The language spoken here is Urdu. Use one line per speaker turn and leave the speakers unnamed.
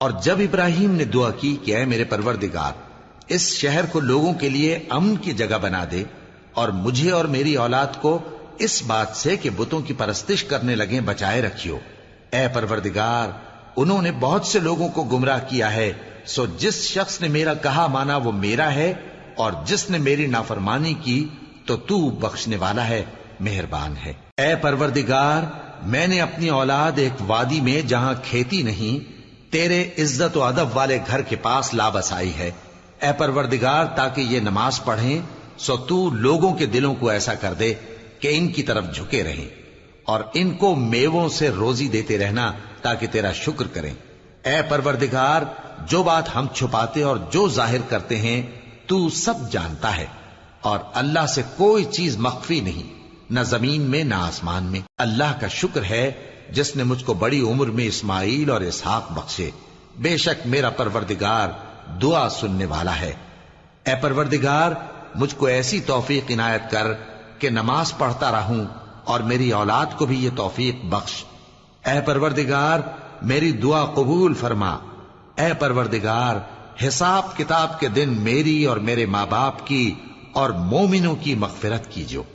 اور جب ابراہیم نے دعا کی کہ اے میرے پروردگار، اس شہر کو لوگوں کے لیے امن کی جگہ بنا دے اور مجھے اور میری اولاد کو اس بات سے کہ بتوں کی پرستش کرنے لگیں بچائے رکھیو۔ اے پروردگار، انہوں نے بہت سے لوگوں کو گمراہ کیا ہے، سو جس شخص نے میرا کہا مانا وہ میرا ہے، اور جس نے میری نافرمانی کی تو بخشنے والا ہے، مہربان ہے۔ اے پروردگار، میں نے اپنی اولاد ایک وادی میں جہاں کھیتی نہیں، تیرے عزت و ادب والے گھر کے پاس لا بسائی ہے۔ اے پروردگار، تاکہ یہ نماز پڑھیں سو تو لوگوں کے دلوں کو ایسا کر دے کہ ان کی طرف جھکے رہیں، اور ان کو میووں سے روزی دیتے رہنا تاکہ تیرا شکر کریں۔ اے پروردگار، جو بات ہم چھپاتے اور جو ظاہر کرتے ہیں تو سب جانتا ہے، اور اللہ سے کوئی چیز مخفی نہیں، نہ زمین میں نہ آسمان میں۔ اللہ کا شکر ہے جس نے مجھ کو بڑی عمر میں اسماعیل اور اسحاق بخشے، بے شک میرا پروردگار دعا سننے والا ہے۔ اے پروردگار، مجھ کو ایسی توفیق عنایت کر کہ نماز پڑھتا رہوں، اور میری اولاد کو بھی یہ توفیق بخش۔ اے پروردگار، میری دعا قبول فرما۔ اے پروردگار، حساب کتاب کے دن میری اور میرے ماں باپ کی اور مومنوں کی مغفرت کیجو۔